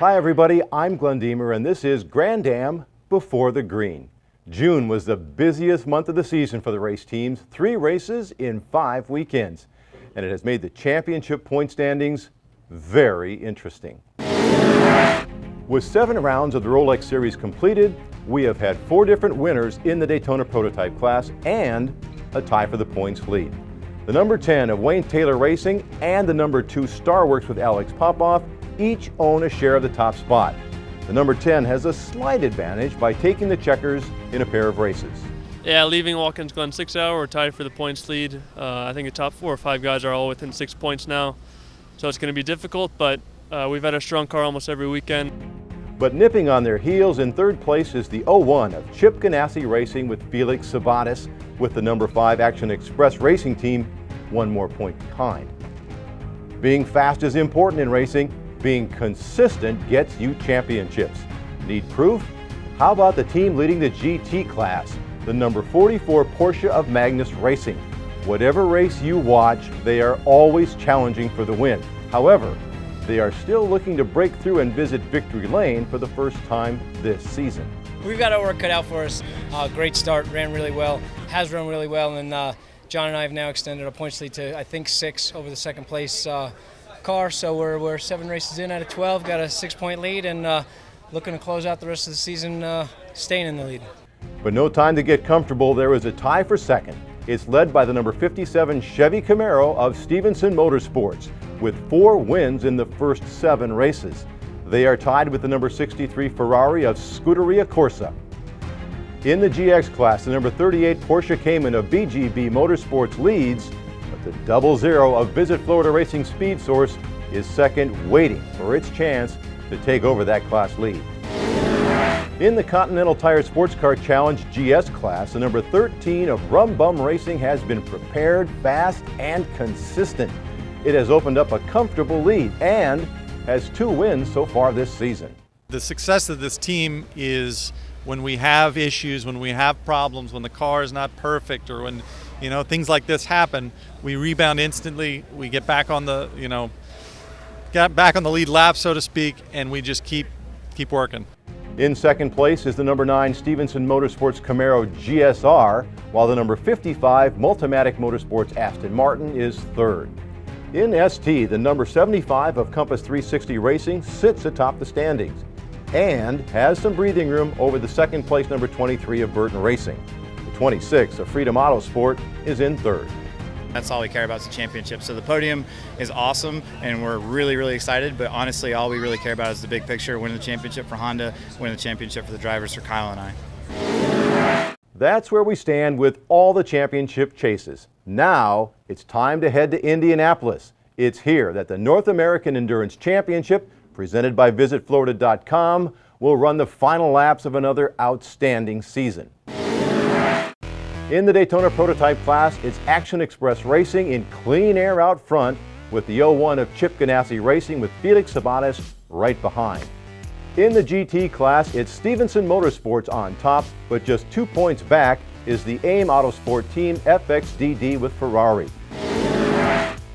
Hi everybody, I'm Glendiemer and this is Grand-Am Before the Green. June was the busiest month of the season for the race teams, 3 races in 5 weekends. And it has made the championship point standings very interesting. With 7 rounds of the Rolex Series completed, we have had 4 different winners in the Daytona Prototype class and a tie for the points lead. The number 10 of Wayne Taylor Racing and the number 2 Starworks with Alex Popoff each own a share of the top spot. The number 10 has a slight advantage by taking the checkers in a pair of races. Yeah, leaving Watkins Glen 6 hour, we're tied for the points lead. I think the top 4 or 5 guys are all within 6 points now. So it's going to be difficult, but we've had a strong car almost every weekend. But nipping on their heels in 3rd place is the 01 of Chip Ganassi Racing with Felix Sabates, with the number 5 Action Express Racing team 1 more point behind. Being fast is important in racing. Being consistent gets you championships. Need proof? How about the team leading the GT class, the number 44 Porsche of Magnus Racing? Whatever race you watch, they are always challenging for the win. However, they are still looking to break through and visit victory lane for the first time this season. We've got our work cut out for us. Great start, ran really well, has run really well, and John and I have now extended our points lead to, I think, 6 over the 2nd place car. So we're 7 races in out of 12, got a 6-point lead, and looking to close out the rest of the season staying in the lead. But no time to get comfortable. There is a tie for 2nd. It's led by the number 57 Chevy Camaro of Stevenson Motorsports with 4 wins in the first 7 races. They are tied with the number 63 Ferrari of Scuderia Corsa. In the GX class, the number 38 Porsche Cayman of BGB Motorsports leads, but the 00 of Visit Florida Racing Speed Source is 2nd, waiting for its chance to take over that class lead. In the Continental Tire Sports Car Challenge GS class, the number 13 of Rum Bum Racing has been prepared, fast, and consistent. It has opened up a comfortable lead and has 2 wins so far this season. The success of this team is when we have issues, when we have problems, when the car is not perfect, or when things like this happen, we rebound instantly. We get back on the lead lap, so to speak, and we just keep working. In 2nd place is the number 9 Stevenson Motorsports Camaro GSR, while the number 55 Multimatic Motorsports Aston Martin is 3rd. In ST, the number 75 of Compass 360 Racing sits atop the standings and has some breathing room over the 2nd place number 23 of Burton Racing. The 26 of Freedom Autosport is in 3rd. That's all we care about is the championship. So the podium is awesome and we're really, really excited, but honestly all we really care about is the big picture, winning the championship for Honda, winning the championship for the drivers, for Kyle and I. That's where we stand with all the championship chases. Now it's time to head to Indianapolis. It's here that the North American Endurance Championship, presented by VisitFlorida.com, will run the final laps of another outstanding season. In the Daytona Prototype class, it's Action Express Racing in clean air out front, with the 01 of Chip Ganassi Racing with Felix Sabates right behind. In the GT class, it's Stevenson Motorsports on top, but just 2 points back is the AIM Autosport Team FXDD with Ferrari.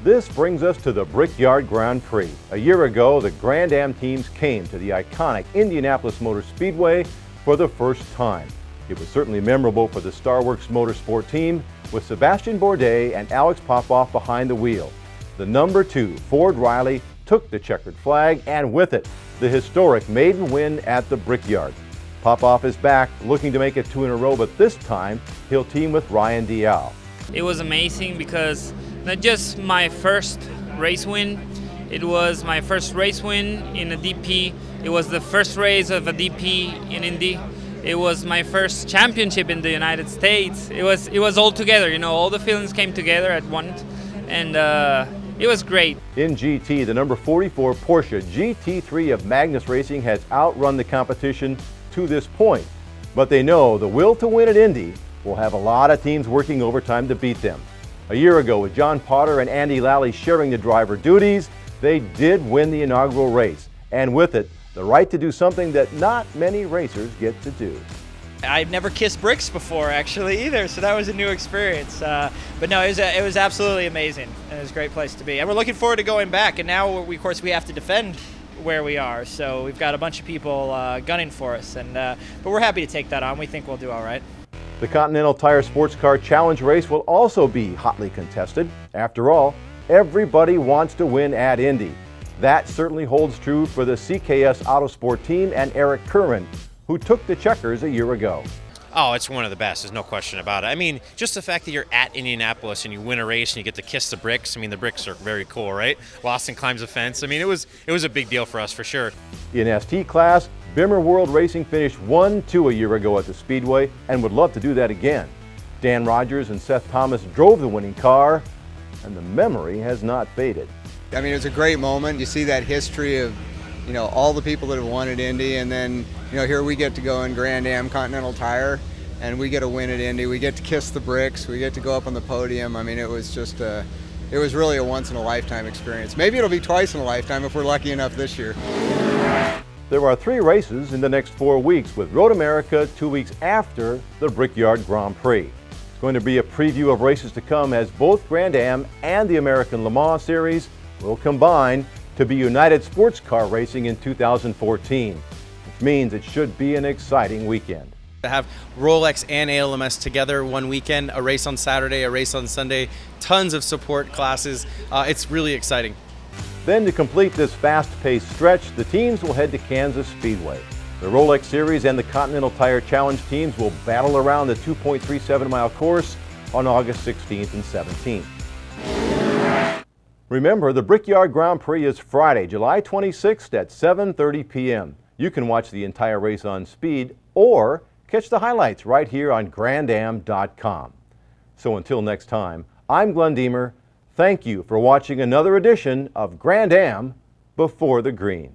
This brings us to the Brickyard Grand Prix. A year ago, the Grand-Am teams came to the iconic Indianapolis Motor Speedway for the first time. It was certainly memorable for the Starworks Motorsport team, with Sebastian Bourdais and Alex Popoff behind the wheel. The number 2 Ford Riley took the checkered flag, and with it, the historic maiden win at the Brickyard. Popoff is back, looking to make it 2 in a row, but this time he'll team with Ryan Dial. It was amazing because not just my first race win, it was my first race win in a DP. It was the first race of a DP in Indy. It was my first championship in the United States. It was all together, all the feelings came together at once, and it was great. In GT, the number 44 Porsche GT3 of Magnus Racing has outrun the competition to this point, but they know the will to win at Indy will have a lot of teams working overtime to beat them. A year ago, with John Potter and Andy Lally sharing the driver duties, they did win the inaugural race, and with it, the right to do something that not many racers get to do. I've never kissed bricks before, actually, either, so that was a new experience. But no, it was absolutely amazing, and it was a great place to be. And we're looking forward to going back, and now, of course, we have to defend where we are. So we've got a bunch of people gunning for us, but we're happy to take that on. We think we'll do all right. The Continental Tire Sports Car Challenge race will also be hotly contested. After all, everybody wants to win at Indy. That certainly holds true for the CKS Autosport team and Eric Curran, who took the checkers a year ago. Oh, it's one of the best. There's no question about it. I mean, just the fact that you're at Indianapolis and you win a race and you get to kiss the bricks. I mean, the bricks are very cool, right? Lawson climbs a fence. I mean, it was a big deal for us for sure. In ST class, Bimmer World Racing finished 1-2 a year ago at the Speedway and would love to do that again. Dan Rogers and Seth Thomas drove the winning car, and the memory has not faded. I mean, it was a great moment. You see that history of, you know, all the people that have won at Indy, and then, you know, here we get to go in Grand-Am Continental Tire, and we get to win at Indy. We get to kiss the bricks. We get to go up on the podium. I mean, it was just it was really a once-in-a-lifetime experience. Maybe it'll be twice in a lifetime if we're lucky enough this year. There are 3 races in the next 4 weeks, with Road America 2 weeks after the Brickyard Grand Prix. It's going to be a preview of races to come, as both Grand-Am and the American Le Mans Series will combine to be United Sports Car Racing in 2014, which means it should be an exciting weekend. To have Rolex and ALMS together one weekend, a race on Saturday, a race on Sunday, tons of support classes. It's really exciting. Then, to complete this fast-paced stretch, the teams will head to Kansas Speedway. The Rolex Series and the Continental Tire Challenge teams will battle around the 2.37-mile course on August 16th and 17th. Remember, the Brickyard Grand Prix is Friday, July 26th at 7:30 p.m. You can watch the entire race on Speed or catch the highlights right here on GRAND-AMvids.com. So until next time, I'm Glenn Deemer. Thank you for watching another edition of Grand-Am Before the Green.